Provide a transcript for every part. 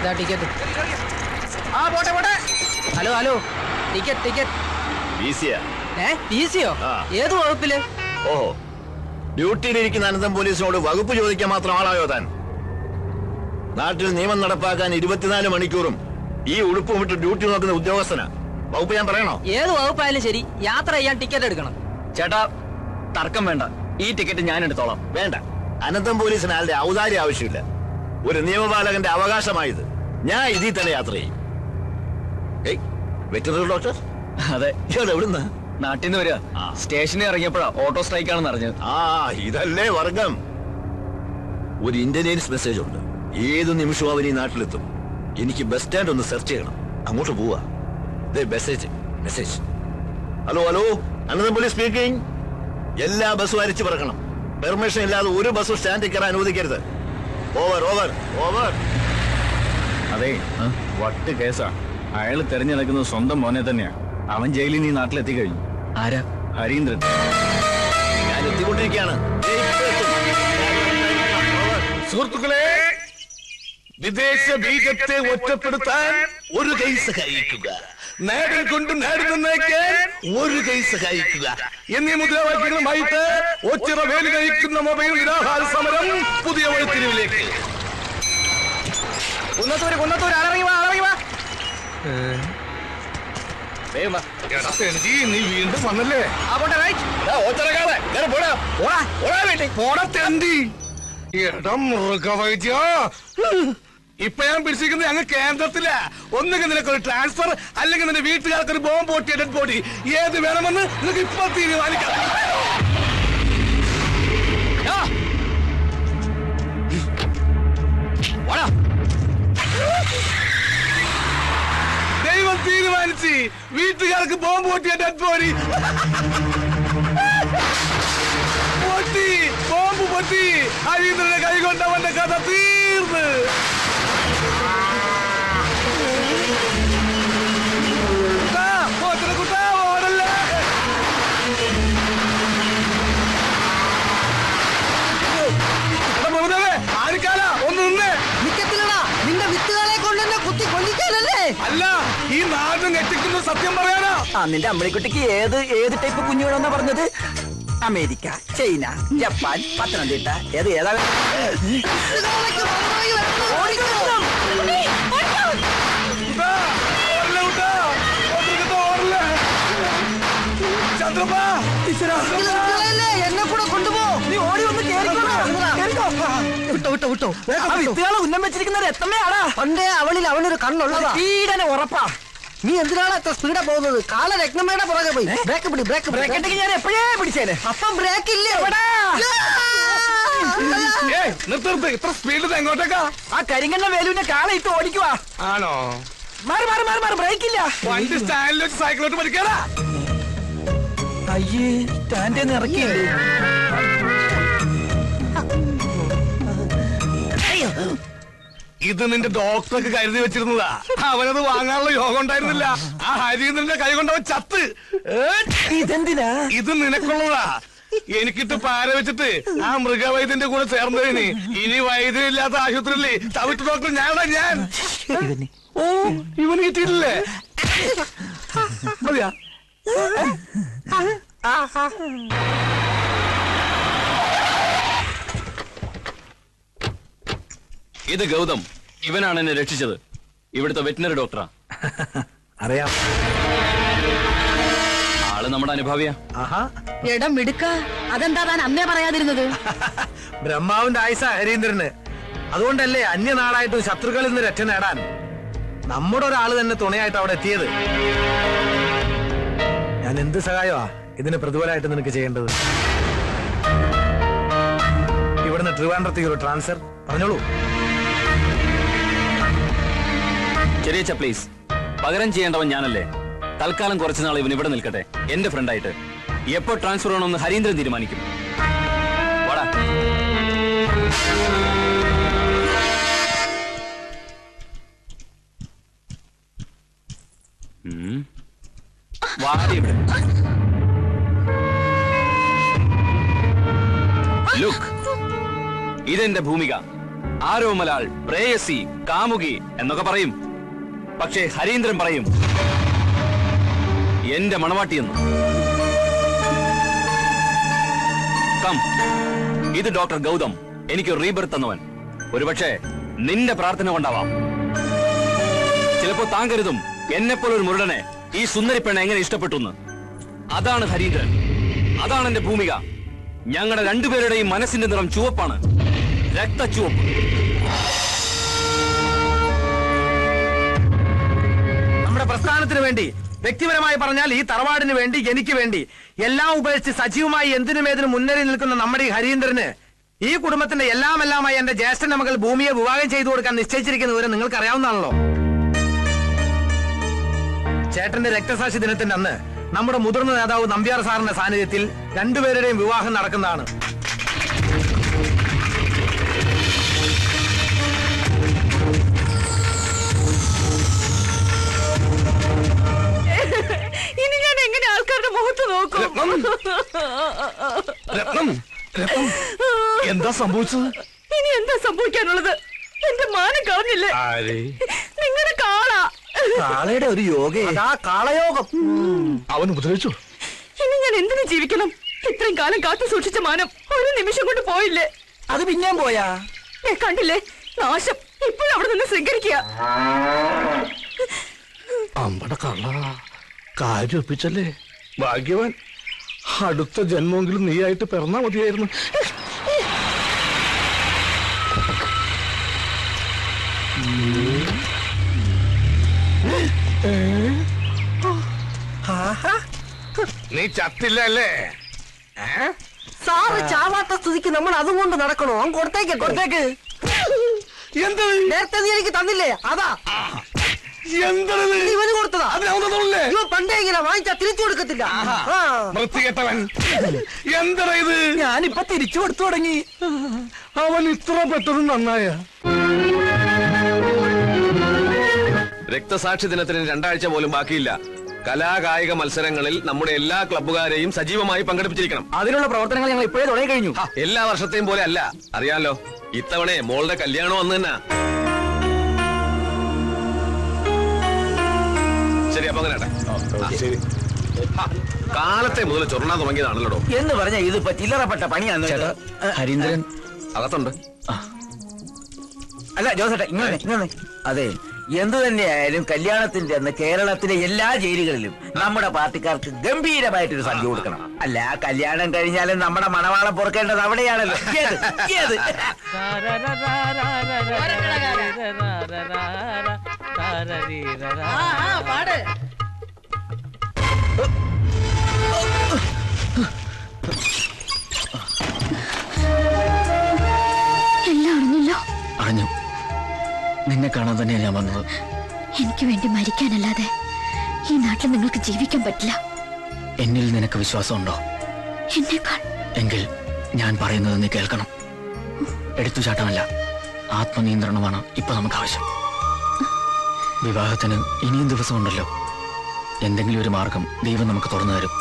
ഇതാ ടിക്കറ്റ്. ആ പോട്ടെ പോട്ടെ. Hello hello, ticket ticket. ടിസിയോ? ഏത് വകുപ്പില്? ഓഹോ, ഡ്യൂട്ടിയിലിരിക്കുന്ന അനന്തം പോലീസിനോട് വകുപ്പ് ചോദിക്കാൻ മാത്രം ആളായോ താൻ? നാട്ടിൽ നിയമം നടപ്പാക്കാൻ 24 മണിക്കൂറും ഈ ഉടുപ്പ് വിട്ട് ഡ്യൂട്ടി നോക്കുന്ന ഉദ്യോഗസ്ഥനാ. വകുപ്പ് ഞാൻ പറയണോ? ഏത് വകുപ്പായാലും ശരി, യാത്ര ചെയ്യാൻ ടിക്കറ്റ് എടുക്കണം. ചേട്ടാ, തർക്കം വേണ്ട, ഈ ടിക്കറ്റ് ഞാൻ എടുത്തോളാം. വേണ്ട, അനന്തം പോലീസിന് ആളുടെ ഔദാര്യം ആവശ്യമില്ല. ഒരു നിയമപാലകന്റെ അവകാശമായത്. ഞാൻ ഇതിൽ തന്നെ യാത്ര ചെയ്യും. Veterinary doctor? അതെ. എവിടുന്ന? നാട്ടിൽ നിന്ന് വരിക. സ്റ്റേഷനിൽ ഇറങ്ങിയപ്പോഴാ ഓട്ടോ സ്ട്രൈക്ക് ആണെന്ന് അറിഞ്ഞത്. ഇതല്ലേ വർഗം. ഒരു ഇന്റലിജൻസ് മെസ്സേജ് ഉണ്ട്. ഏത് നിമിഷവും അവൻ ഈ നാട്ടിലെത്തും. എനിക്ക് ബസ് സ്റ്റാൻഡ് ഒന്ന് സെർച്ച് ചെയ്യണം. അങ്ങോട്ട് പോവാ. Message message. Hello hello, Anantham police speaking. എല്ലാ ബസ്സും അരിച്ചു പറക്കണം. പെർമിഷൻ ഇല്ലാതെ ഒരു ബസ്സും സ്റ്റാൻഡിൽ കയറാൻ അനുവദിക്കരുത്. Over over over. അതെ, വട്ട് കേസാ. അയാൾ തെരഞ്ഞെടുക്കുന്നത് സ്വന്തം മോനെ തന്നെയാ. അവൻ ജയിലിൽ നീ നാട്ടിലെത്തി കഴിഞ്ഞു. ആരാ? ഹരീന്ദ്രൻ. ഞാൻ എത്തിക്കൊണ്ടിരിക്കുകയാണ്. സുഹൃത്തുക്കളെ, വിദേശ ബീജത്തെ ഒറ്റപ്പെടുത്താൻ ഒരു കൈ സഹായിക്കുക, നാടിൽ കൊണ്ട് നാട് നന്നാക്കാൻ ഒരു കൈ സഹായിക്കുക എന്നീ മുദ്രാവാക്യങ്ങളുമായിട്ട് ഒച്ചിറ വേലി നയിക്കുന്ന മൊബൈൽ നിരാഹാര സമരം പുതിയ വഴിത്തിരിവിലേക്ക്. നീ വീണ്ടും വന്നല്ലേ? മൃഗവൈദ്യ, ഇപ്പൊ ഞാൻ പിടിച്ചിരിക്കുന്നത് അങ്ങ് കേന്ദ്രത്തില. ഒന്നുകിൽ നിനക്കൊരു ട്രാൻസ്ഫർ, അല്ലെങ്കിൽ നിന്റെ വീട്ടുകാർക്കൊരു ബോംബ് പൊട്ടിയ ഡെഡ് ബോഡി. ഏത് വേണമെന്ന് നിനക്ക് ഇപ്പൊ തീരുമാനിക്കാം. ദൈവം തീരുമാനിച്ച് വീട്ടുകാർക്ക് ബോംബ് പൊട്ടിയ ഡെഡ് ബോഡി പൊട്ടി. ബോംബ് പൊട്ടി. ഹരീന്ദ്രന്റെ കൈ കൊണ്ടവന്റെ കഥ തീർന്ന്. കുട്ടാ ഓടല്ലേ. ആരിക്കാല ഒന്ന് നിന്നേ. നിന്റെ വിത്തുകളെ കൊണ്ടെന്നെ കുത്തി കൊല്ലിക്കാനല്ലേ? അല്ല, ഈ നാട് ഞെട്ടിക്കുന്ന സത്യം പറയാനാ. നിന്റെ അമ്മളിക്കുട്ടിക്ക് ഏത് ടൈപ്പ് കുഞ്ഞുങ്ങളെന്നാ പറഞ്ഞത്? അമേരിക്ക, ചൈന, ജപ്പാൻ, പത്തനംതിട്ട, ഏതാ? എന്നെ കൂടെ കൊണ്ടുപോ. നീ ഓടി ഒന്ന് വിട്ടോ. വിത്തുകളെ ഉന്നം വെച്ചിരിക്കുന്ന എത്തമ്മയാടാ. പണ്ടേ അവനൊരു കണ്ണുള്ളതാ. ഈടനെ ഉറപ്പാ. നീ എന്തിനാണ് എത്ര സ്പീഡാ പോകുന്നത്? കാല രത്നമ്മയുടെ പുറകെ പോയി. ബ്രേക്ക് ഞാൻ എപ്പോഴേ പിടിച്ചേനെ. അപ്പം ബ്രേക്ക് ഇല്ലേ? നിർത്ത്. ഇത്ര സ്പീഡിൽ എങ്ങോട്ടേക്കാ? ആ കരിങ്കണ്ണ വേലുവിന്റെ കാല ഇട്ട് ഓടിക്കുവാ. ആണോ? മാറി ബ്രേക്ക് ഇല്ല. വണ്ടി സ്റ്റാൻഡിൽ വെച്ച് സൈക്കിളോട്ട് പഠിക്കാറാ. അയ്യേ, സ്റ്റാൻഡിൽ ഇറക്കിയില്ലേ? ഇത് നിന്റെ ഡോക്ടർക്ക് കരുതി വെച്ചിരുന്നതാ. അവനത് വാങ്ങാനുള്ള യോഗം ഉണ്ടായിരുന്നില്ല. ആ ഹരീന്ദ്രന്റെ കൈ കൊണ്ടവൻ ചത്ത്. ഇതെന്തിനാ? ഇത് നിനക്കുള്ളതാ. എനിക്കിട്ട് പാര വെച്ചിട്ട് ആ മൃഗവൈദ്യന്റെ കൂടെ ചേർന്നതിന് ഇനി വൈദ്യനില്ലാത്ത ആശുപത്രിയില്ലേ തവിട്ട് ഡോക്ടർ ഞാൻ. ഓ, ഇവന് കിട്ടിയിട്ടില്ലേ? മതിയാ? ഇത് ഗൗതം. ഇവനാണ് എന്നെ രക്ഷിച്ചത്. ഇവിടുത്തെ വെറ്റിനറി ഡോക്ടറാ. അറിയാം. ആള് നമ്മുടെ അനുഭാവിയാ. ഇടം മിടുക്ക. അതെന്താ താൻ അന്നേ പറയാതിരുന്നത്? ബ്രഹ്മാവിന്റെ ആയുസ ഹരീന്ദ്രന്. അതുകൊണ്ടല്ലേ അന്യനാടായിട്ടും ശത്രുക്കളിൽ നിന്ന് രക്ഷ നേടാൻ നമ്മുടെ ഒരാള് തന്നെ തുണയായിട്ട് അവിടെ എത്തിയത്. ഞാൻ എന്ത് സഹായമാ ഇതിന് പ്രതിഫലമായിട്ട് നിനക്ക് ചെയ്യേണ്ടത്? ഇവിടുന്ന് ട്രിവാൻഡ്രത്തേക്ക് ഒരു ട്രാൻസ്ഫർ പറഞ്ഞോളൂ. ചെറിയ പ്ലീസ്. പകരം ചെയ്യേണ്ടവൻ ഞാനല്ലേ. തൽക്കാലം കുറച്ചുനാൾ ഇവൻ ഇവിടെ നിൽക്കട്ടെ, എന്റെ ഫ്രണ്ടായിട്ട്. എപ്പോ ട്രാൻസ്ഫർ ആണോന്ന് ഹരീന്ദ്രൻ തീരുമാനിക്കും. വാടാ. വാടി ഇവിടെ. ലുക്ക്, ഇതെന്റെ ഭൂമിക. ആരോമലാൾ, പ്രേയസി, കാമുകി എന്നൊക്കെ പറയും. പക്ഷേ ഹരീന്ദ്രൻ പറയും എന്റെ മണവാട്ടിയെന്ന്. കം, ഇത് ഡോക്ടർ ഗൗതം, എനിക്ക് റീബർത്ത് തന്നവൻ. ഒരുപക്ഷെ നിന്റെ പ്രാർത്ഥന കൊണ്ടാവാം. ചിലപ്പോ താൻ കരുതും എന്നെപ്പോലൊരു മുരടനെ ഈ സുന്ദരി പെണ്ണ എങ്ങനെ ഇഷ്ടപ്പെട്ടു. അതാണ് ഹരീന്ദ്രൻ, അതാണ് എന്റെ ഭൂമിക. ഞങ്ങളുടെ രണ്ടുപേരുടെയും മനസ്സിന്റെ നിറം ചുവപ്പാണ്, രക്തച്ചുവപ്പ്. നമ്മുടെ പ്രസ്ഥാനത്തിന് വേണ്ടി, വ്യക്തിപരമായി പറഞ്ഞാൽ ഈ തറവാടിന് വേണ്ടി, എനിക്ക് വേണ്ടി എല്ലാം ഉപേക്ഷിച്ച് സജീവമായി എന്തിനുമേതിനും മുന്നേറി നിൽക്കുന്ന നമ്മുടെ ഈ ഹരീന്ദ്രന് ഈ കുടുംബത്തിന്റെ എല്ലാമായി എന്റെ ജ്യേഷ്ഠന്റെ മകൾ ഭൂമിയെ വിവാഹം ചെയ്തു കൊടുക്കാൻ നിശ്ചയിച്ചിരിക്കുന്ന വിവരം നിങ്ങൾക്ക് അറിയാവുന്നതാണല്ലോ. ചേട്ടന്റെ രക്തസാക്ഷി ദിനത്തിന്റെ അന്ന് നമ്മുടെ മുതിർന്ന നേതാവ് നമ്പ്യാർ സാറിന്റെ സാന്നിധ്യത്തിൽ രണ്ടുപേരുടെയും വിവാഹം നടക്കുന്നതാണ്. ഇനി ഞാൻ എങ്ങനെ ആൾക്കാരുടെ മുഖത്ത് നോക്കും? എന്താ സംഭവിച്ചത്? ഇനി എന്താ സംഭവിക്കാനുള്ളത്? എന്റെ മാനം കളഞ്ഞില്ലേ നിങ്ങളുടെ കാള? കാളയുടെ ഒരു യോഗേ, കാളയോഗം. അവൻ ഉപദ്രവിച്ചു. ഇനി ഞാൻ എന്തിനു ജീവിക്കണം? ഇത്രയും കാലം കാത്തു സൂക്ഷിച്ച മാനം ഒരു നിമിഷം കൊണ്ട് പോയില്ലേ? അത് പിന്നെയും പോയാ? കണ്ടില്ലേ നാശം? ഇപ്പോഴും അവിടെ നിന്ന് സ്വീകരിക്കുക. അമ്പട കള്ള കാര്യം ഒപ്പിച്ചല്ലേ? ഭാഗ്യവാൻ. അടുത്ത ജന്മമെങ്കിലും നീയായിട്ട് പിറന്നാ മതിയായിരുന്നു. നീ ചത്തില്ല അല്ലേ? സാറ് ചാവാത്ത സ്ഥിതിക്ക് നമ്മൾ അതും കൊണ്ട് നടക്കണോ? അവൻ കൊടുത്തേക്ക്. എന്താ നേരത്തെ നീ എനിക്ക് തന്നില്ലേ? അതാ എന്താണ് ഇവന് കൊടുത്തതാ. ഇവ പണ്ടേ ഇങ്ങനെ വാങ്ങിച്ചാ തിരിച്ചു കൊടുക്കത്തില്ല. വൃത്തികെട്ടവൻ. എന്താ ഇത്? ഞാനിപ്പൊ തിരിച്ചു കൊടുത്തു തുടങ്ങി. അവൻ ഇത്ര പെട്ടതും നന്നായ. രക്തസാക്ഷി ദിനത്തിന് 2 ആഴ്ച പോലും ബാക്കിയില്ല. കലാകായിക മത്സരങ്ങളിൽ നമ്മുടെ എല്ലാ ക്ലബ്ബുകാരെയും സജീവമായി പങ്കെടുപ്പിച്ചിരിക്കണം. അതിനുള്ള പ്രവർത്തനങ്ങൾ ഞങ്ങൾ ഇപ്പോഴേ തുടങ്ങി കഴിഞ്ഞു. എല്ലാ വർഷത്തെയും പോലെ അല്ല, അറിയാലോ. ഇത്തവണ മോളുടെ കല്യാണം വന്നു തന്നെ. ശരി, അപ്പൊ അങ്ങനെ ശരി. കാലത്തെ മുതൽ ചൊറണാൻ തുടങ്ങിയതാണല്ലോ എന്ന് പറഞ്ഞ ഇതിപ്പോ ചില്ലറപ്പെട്ട പണിയാണ്. ഹരീന്ദ്രൻ അകത്തുണ്ട്. അല്ല ജോസേട്ടാ, ഇങ്ങനെ അതെ, എന്തു തന്നെയായാലും കല്യാണത്തിന്റെ അന്ന് കേരളത്തിലെ എല്ലാ ജയിലുകളിലും നമ്മുടെ പാർട്ടിക്കാർക്ക് ഗംഭീരമായിട്ടൊരു സംഖ്യ കൊടുക്കണം. അല്ല, കല്യാണം കഴിഞ്ഞാലും നമ്മുടെ മണവാളം പൊറുക്കേണ്ടത് അവിടെയാണല്ലോ. എല്ലാം അറിഞ്ഞല്ലോ. അറിഞ്ഞു. നിന്നെ കാണാൻ തന്നെയാണ് ഞാൻ വന്നത്. എനിക്ക് വേണ്ടി മരിക്കാനല്ലാതെ ഈ നാട്ടിൽ നിങ്ങൾക്ക് ജീവിക്കാൻ പറ്റില്ല. എന്നിൽ നിനക്ക് വിശ്വാസമുണ്ടോ? എന്നേക്കാൾ. എങ്കിൽ ഞാൻ പറയുന്നത് നീ കേൾക്കണം. എടുത്തുചാട്ടമല്ല, ആത്മനിയന്ത്രണമാണ് ഇപ്പൊ നമുക്ക് ആവശ്യം. വിവാഹത്തിന് ഇനിയും ദിവസമുണ്ടല്ലോ. എന്തെങ്കിലും ഒരു മാർഗം ദൈവം നമുക്ക് തുറന്നു തരും.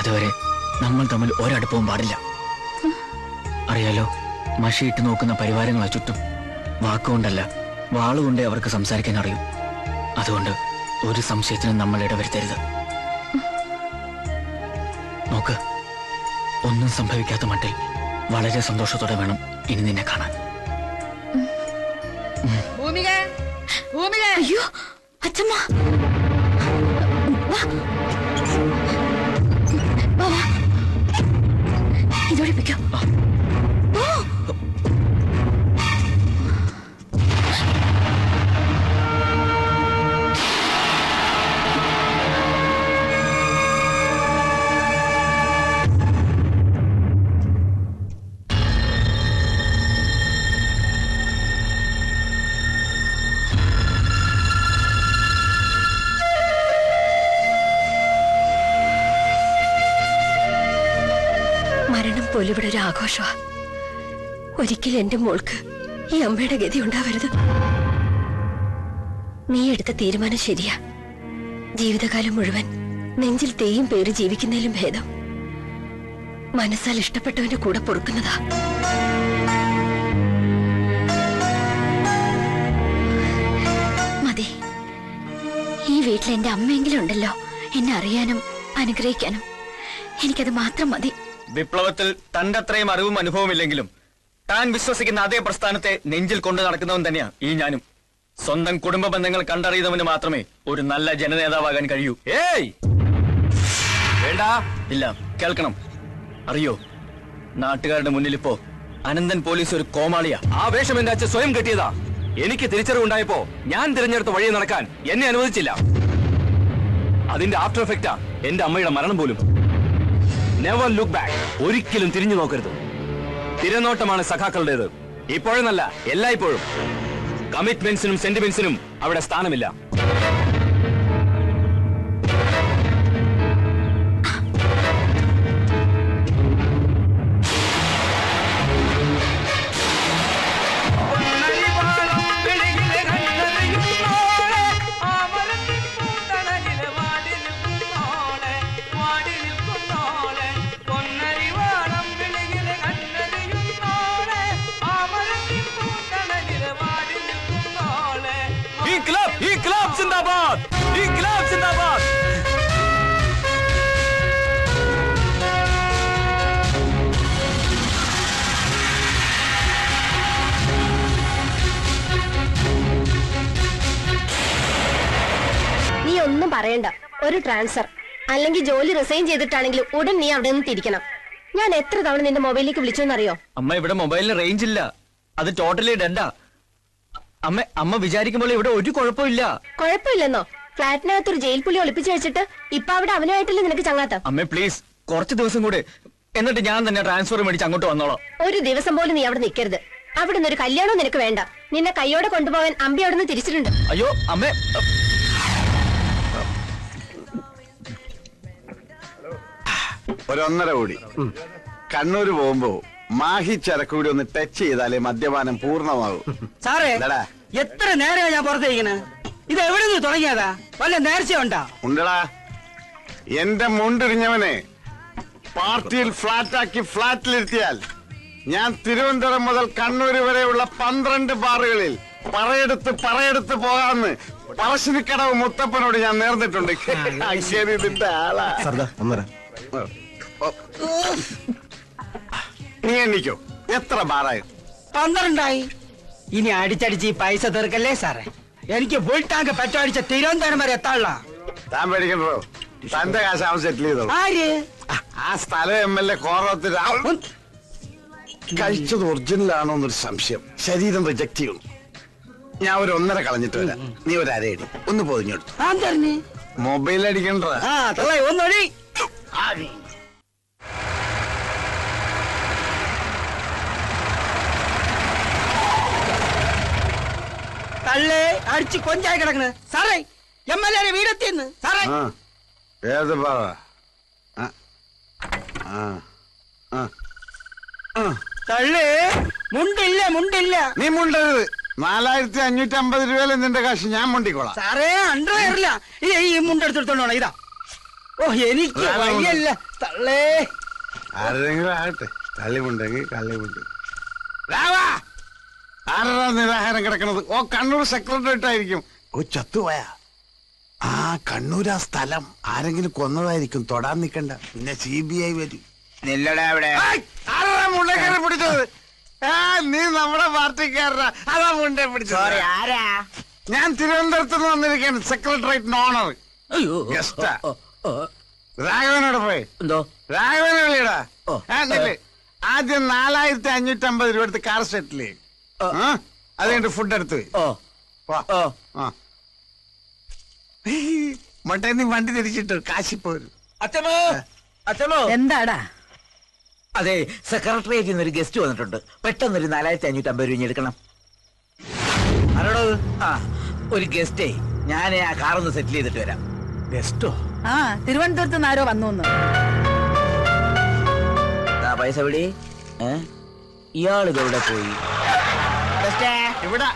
അതുവരെ നമ്മൾ തമ്മിൽ ഒരടുപ്പവും പാടില്ല. അറിയാലോ, മഷിയിട്ട് നോക്കുന്ന പരിവാരങ്ങളാ ചുറ്റും. വാക്കുകൊണ്ടല്ല, വാളുകൊണ്ടേ അവർക്ക് സംസാരിക്കാൻ അറിയും. അതുകൊണ്ട് ഒരു സംശയത്തിനും നമ്മൾ ഇടവരുത്തരുത്. നോക്ക്, ഒന്നും സംഭവിക്കാത്ത മട്ടിൽ വളരെ സന്തോഷത്തോടെ വേണം ഇനി നിന്നെ കാണാൻ. അയ്യോ അച്ഛമ്മ, ഇതോടിപ്പിക്കോ. പോലും ഇവിടെ ഒരു ആഘോഷമാ. ഒരിക്കലും എന്റെ മോൾക്ക് ഈ അമ്മയുടെ ഗതി ഉണ്ടാവരുത്. നീ എടുത്ത തീരുമാനം ശരിയാ. ജീവിതകാലം മുഴുവൻ നെഞ്ചിൽ തേയും പേര് ജീവിക്കുന്നതിലും ഭേദം മനസ്സാൽ ഇഷ്ടപ്പെട്ടവന്റെ കൂടെ പൊറുക്കുന്നതാ. ഈ വീട്ടിൽ എന്റെ അമ്മയെങ്കിലും ഉണ്ടല്ലോ എന്നെ അറിയാനും അനുഗ്രഹിക്കാനും. എനിക്കത് മാത്രം മതി. വിപ്ലവത്തിൽ തന്റെ അത്രയും അറിവും അനുഭവം ഇല്ലെങ്കിലും താൻ വിശ്വസിക്കുന്ന അതേ പ്രസ്ഥാനത്തെ നെഞ്ചിൽ കൊണ്ടു നടക്കുന്നവൻ തന്നെയാ ഈ ഞാനും. സ്വന്തം കുടുംബ ബന്ധങ്ങൾ കണ്ടറിയുന്നവന് മാത്രമേ ഒരു നല്ല ജനനേതാവാകാൻ കഴിയൂ. ഏയ് വേണ്ട. ഇല്ല, കേൾക്കണം. അറിയോ, നാട്ടുകാരുടെ മുന്നിൽ ഇപ്പോ അനന്തൻ പോലീസ് ഒരു കോമാളിയാ. ആ വേഷം എന്റെ അച്ഛൻ സ്വയം കെട്ടിയതാ. എനിക്ക് തിരിച്ചറിവുണ്ടായപ്പോ ഞാൻ തിരഞ്ഞെടുത്ത വഴി നടക്കാൻ എന്നെ അനുവദിച്ചില്ല. അതിന്റെ ആഫ്റ്റർ എഫക്റ്റാ എന്റെ അമ്മയുടെ മരണം പോലും. Never look back. ഒരിക്കലും തിരിഞ്ഞു നോക്കരുത്. തിരനോട്ടമാണ് സഖാക്കളുടേത്. ഇപ്പോഴെന്നല്ല, എല്ലായ്പ്പോഴും. കമ്മിറ്റ്മെന്റ്സിനും സെന്റിമെന്റ്സിനും അവിടെ സ്ഥാനമില്ല. जिंदाबाद, इंकलाब जिंदाबाद. നീ ഒന്നും പറയണ്ട. ഒരു ട്രാൻസ്ഫർ അല്ലെങ്കിൽ ജോലി റിസൈൻ ചെയ്തിട്ടാണെങ്കിലും ഉടൻ നീ അവിടെ നിന്ന് തിരിക്കണം. ഞാൻ എത്ര തവണ നിന്റെ മൊബൈലിലേക്ക് വിളിച്ചോന്നറിയോ? അമ്മ, ഇവിടെ മൊബൈലിന് റേഞ്ച് ഇല്ല. അത് ടോട്ടലി ഡെഡാ. അമ്മ വിചാരിക്കുമ്പോൾ ഇവിടെ ഒരു കുഴപ്പമില്ല. കുഴപ്പമില്ലെന്നോ? ഫ്ലാറ്റിനകത്തൊരു ജയിൽ പുലി ഒളിപ്പിച്ചു വെച്ചിട്ട് ഇപ്പൊ അവിടെ അവനുമായിട്ടല്ലേ നിനക്ക് ചങ്ങാത്ത? അമ്മ പ്ലീസ്, കുറച്ച് ദിവസം കൂടെ, എന്നിട്ട് ഞാൻ തന്നെ ട്രാൻസ്ഫർ മേടിച്ച് അങ്ങോട്ട് വന്നോളാം. ഒരു ദിവസം പോലും നീ അവിടെ നിൽക്കരുത്. അവിടെ നിന്ന് ഒരു കല്യാണവും നിനക്ക് വേണ്ട. നിന്നെ കൈയോടെ കൊണ്ടുപോകാൻ അമ്പി അവിടെ നിന്ന് തിരിച്ചിട്ടുണ്ട്. അയ്യോ അമ്മേ, ഒരൊന്നര കൂടി. കണ്ണൂര് പോകുമ്പോ മാഹി ചരക്ക് കൂടി ഒന്ന് ടച്ച് ചെയ്താലേ മദ്യപാനം പൂർണ്ണമാകും. സാറേ, എത്ര നേരമാണ് ഞാൻ പുറത്തേക്കണ്? ഇത് എവിടെ നിന്ന് തുടങ്ങിയതാ? വല്ല നേർച്ചയുണ്ടാ? ഉണ്ടടാ. എന്റെ മുണ്ടിരിഞ്ഞവനെ പാർട്ടിയിൽ ഫ്ലാറ്റാക്കി ഫ്ലാറ്റിലിരുത്തിയാൽ ഞാൻ തിരുവനന്തപുരം മുതൽ കണ്ണൂര് വരെയുള്ള 12 ബാറുകളിൽ പറയെടുത്ത് പോകാമെന്ന് പറശ്ശിനിക്കടവ് മുത്തപ്പനോട് ഞാൻ നേർന്നിട്ടുണ്ട്. ശരി, ഇതിന്റെ ആളാ. നീ എണ്ണിക്കോ, എത്ര ബാറായി? 12 ഇനി അടിച്ചടിച്ച് ഈ പൈസ തീർക്കല്ലേ സാറേ? എനിക്ക് ഫുൾ ടാങ്ക് പെട്രോൾ അടിച്ച തിരുവനന്തപുരം വരെ എത്താനുള്ള. താൻ പേടിക്കണ്ടോ, തന്റെ കാശ് അവൻ സെറ്റിൽ ചെയ്തോളൂ. ആര്? ആ സ്ഥലം MLA കോറത്തിൽ കഴിച്ചത് ഒറിജിനൽ ആണോ എന്നൊരു സംശയം. ശരീരം റിജക്ട് ചെയ്യുന്നു. ഞാൻ ഒരു 1.5 കളഞ്ഞിട്ട് വരാം. നീ ഒരു അരയടി ഒന്ന് പൊതിഞ്ഞെടുത്തു. മൊബൈൽ അടിക്കണ്ട. ഒന്നൊഴി. തള്ളേ അടിച്ച് കൊഞ്ചായി കിടക്കണ് സാറേ. MLA വീടെത്തിയെന്ന് സാറേ. ഏത് പറ? തള്ളേ മുണ്ടില്ല. നീ മുണ്ടരുത്. 4550 രൂപയിലെ നിന്റെ കാശ് ഞാൻ മുണ്ടിക്കോളാം. സാറേ, അണ്ടർവെയറില്ല. ഈ മുണ്ടെടുത്തോണ്ടോണ. ഇതാ. ഓ, എനിക്ക് വയ്യല്ല തള്ളേ. ആരെങ്കിലും ആകട്ടെ, തള്ളിമുണ്ടെങ്കിൽ കള്ളിമുണ്ട്. ആരാ നിരാഹാരം കിടക്കണത്? ഓ, കണ്ണൂർ സെക്രട്ടേറിയറ്റ് ആയിരിക്കും. ഓ, ചത്തുപോയാ? ആ, കണ്ണൂർ ആ സ്ഥലം ആരെങ്കിലും കൊന്നതായിരിക്കും. തൊടാൻ നിക്കണ്ട, പിന്നെ CBI വരും. മുണ്ടേക്കാരെ പിടിച്ചത്? നീ നമ്മുടെ പാർട്ടിക്കാരനാ. അതാ മുണ്ടേ പിടിച്ചത്. ഞാൻ തിരുവനന്തപുരത്ത് നിന്ന് വന്നിരിക്കുകയാണ്. Secretariat owner ഗസ്റ്റാ. രാഘവനോട് പോയി. എന്തോ? രാഘവനെ വിളിയടാ. ആദ്യം 4550 രൂപ എടുത്ത് കാർ സെറ്റിൽ ചെയ്യും. അത് കഴിഞ്ഞിട്ട് ഫുഡ് എടുത്ത് മട്ടേ നീ വണ്ടി തിരിച്ചിട്ട് കാശിപ്പോരും. അച്ഛമോ എന്താടാ? അതെ, സെക്രട്ടേറിയറ്റിൽ നിന്ന് ഒരു ഗസ്റ്റ് വന്നിട്ടുണ്ട്. പെട്ടെന്നൊരു 4550 രൂപ എടുക്കണം. ആരോടോ? ഒരു ഗസ്റ്റേ. ഞാൻ ആ കാറൊന്ന് സെറ്റിൽ ചെയ്തിട്ട് വരാം. ഗസ്റ്റോ? തിരുവനന്തപുരത്ത് നിന്ന് ആരോ വന്നു. പൈസ വിടി. ഇയാളിതെവിടെ പോയി? ഇവിടെ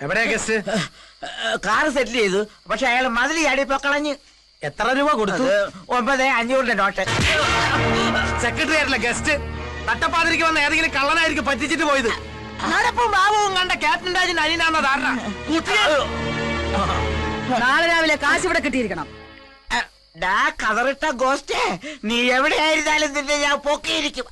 എവിടെയാ ഗസ്റ്റ്? കാറ് സെറ്റിൽ ചെയ്തു. പക്ഷെ അയാൾ മതിൽ ചാടിയപ്പോ കളഞ്ഞ്. എത്ര രൂപ കൊടുത്തു? 9,500 നോട്ട്. സെക്രട്ടറി ആയിട്ടില്ല ഗസ്റ്റ്. നട്ടപ്പാതിരിക്ക് വന്ന ഏതെങ്കിലും കള്ളനായിരിക്കും പറ്റിച്ചിട്ട് പോയത്. നടപ്പും ബാബുവും കണ്ട ക്യാപ്റ്റൻ രാജിന്റെ അനിയനാന്ന ധാരണ. നാളെ രാവിലെ കാശ് ഇവിടെ കിട്ടിയിരിക്കണം. കതറിട്ട ഗോസ്റ്റേ, നീ എവിടെയായിരുന്നാലും നിന്നെ ഞാൻ പൊക്കിയിരിക്കും.